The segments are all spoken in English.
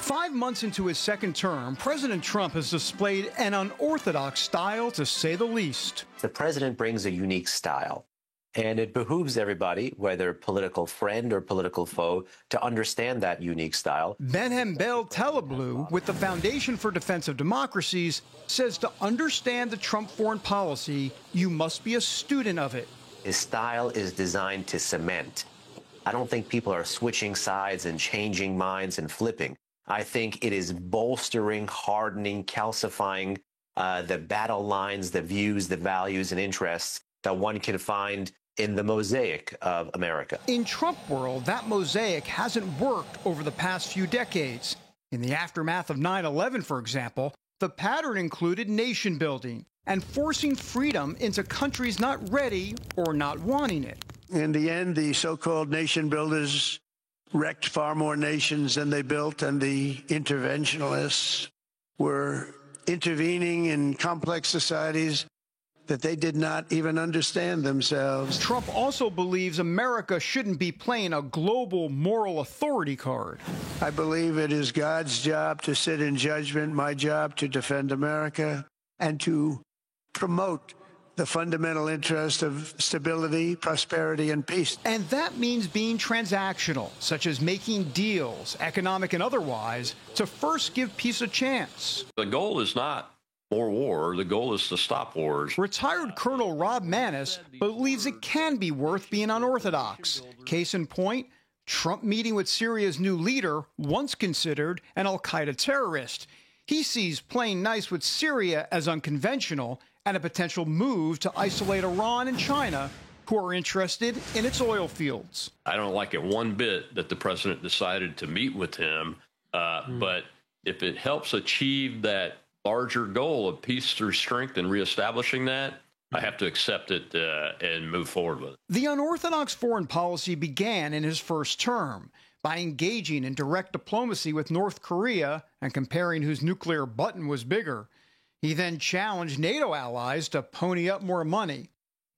5 months into his second term, President Trump has displayed an unorthodox style, to say the least. The president brings a unique style, and it behooves everybody, whether political friend or political foe, to understand that unique style. Behnam Ben Taleblu, with the Foundation for Defense of Democracies, says to understand the Trump foreign policy, you must be a student of it. His style is designed to cement. I don't think people are switching sides and changing minds and flipping. I think it is bolstering, hardening, calcifying the battle lines, the views, the values, and interests that one can find in the mosaic of America. In Trump world, that mosaic hasn't worked over the past few decades. In the aftermath of 9/11, for example, the pattern included nation building and forcing freedom into countries not ready or not wanting it. In the end, the so-called nation builders wrecked far more nations than they built, and the interventionists were intervening in complex societies that they did not even understand themselves. Trump also believes America shouldn't be playing a global moral authority card. I believe it is God's job to sit in judgment, my job to defend America, and to promote the fundamental interest of stability, prosperity, and peace. And that means being transactional, such as making deals, economic and otherwise, to first give peace a chance. The goal is not more war. The goal is to stop wars. Retired Colonel Rob Maness believes it can be worth being unorthodox. Case in point, Trump meeting with Syria's new leader, once considered an al-Qaeda terrorist. He sees playing nice with Syria as unconventional and a potential move to isolate Iran and China, who are interested in its oil fields. I don't like it one bit that the president decided to meet with him, but if it helps achieve that larger goal of peace through strength and reestablishing that, I have to accept it and move forward with it. The unorthodox foreign policy began in his first term by engaging in direct diplomacy with North Korea and comparing whose nuclear button was bigger. He then challenged NATO allies to pony up more money.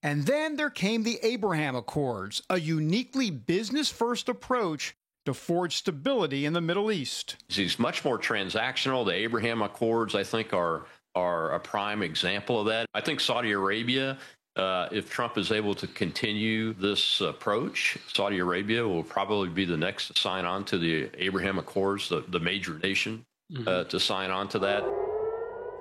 And then there came the Abraham Accords, a uniquely business-first approach to forge stability in the Middle East. He's much more transactional. The Abraham Accords, I think, are a prime example of that. I think Saudi Arabia, if Trump is able to continue this approach, Saudi Arabia will probably be the next to sign on to the Abraham Accords, the major nation to sign on to that.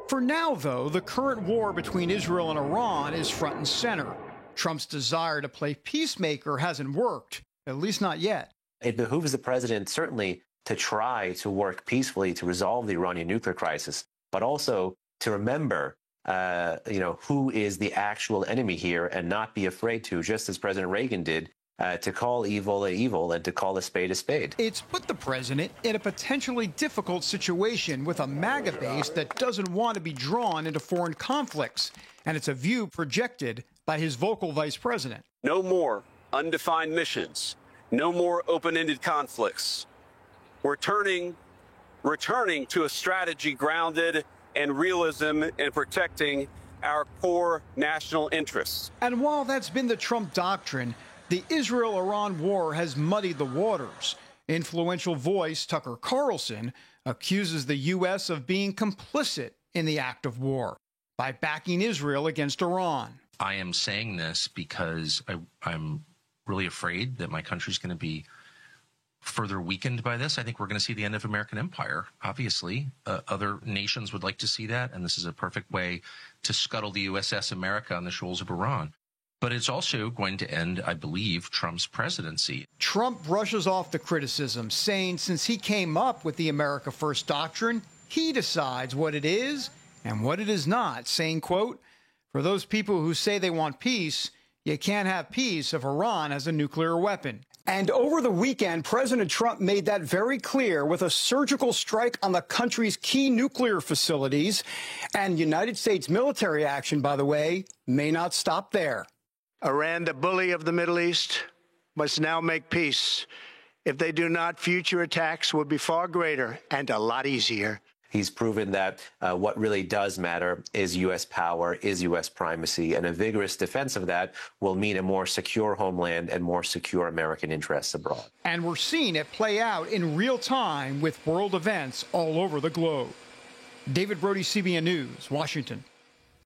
For now, though, the current war between Israel and Iran is front and center. Trump's desire to play peacemaker hasn't worked, at least not yet. It behooves the president certainly to try to work peacefully to resolve the Iranian nuclear crisis, but also to remember, who is the actual enemy here and not be afraid to, just as President Reagan did, to call evil and to call a spade a spade. It's put the president in a potentially difficult situation with a MAGA base that doesn't want to be drawn into foreign conflicts, and it's a view projected by his vocal vice president. No more undefined missions. No more open-ended conflicts. We're returning to a strategy grounded in realism and protecting our core national interests. And while that's been the Trump doctrine, the Israel-Iran war has muddied the waters. Influential voice Tucker Carlson accuses the U.S. of being complicit in the act of war by backing Israel against Iran. I am saying this because I'm really afraid that my country's going to be further weakened by this. I think we're going to see the end of American empire, obviously. Other nations would like to see that, and this is a perfect way to scuttle the USS America on the shoals of Iran. But it's also going to end, I believe, Trump's presidency. Trump brushes off the criticism, saying since he came up with the America First doctrine, he decides what it is and what it is not, saying, quote, "For those people who say they want peace, you can't have peace if Iran has a nuclear weapon." And over the weekend, President Trump made that very clear with a surgical strike on the country's key nuclear facilities. And United States military action, by the way, may not stop there. Iran, the bully of the Middle East, must now make peace. If they do not, future attacks will be far greater and a lot easier. He's proven that what really does matter is U.S. power, is U.S. primacy, and a vigorous defense of that will mean a more secure homeland and more secure American interests abroad. And we're seeing it play out in real time with world events all over the globe. David Brody, CBN News, Washington.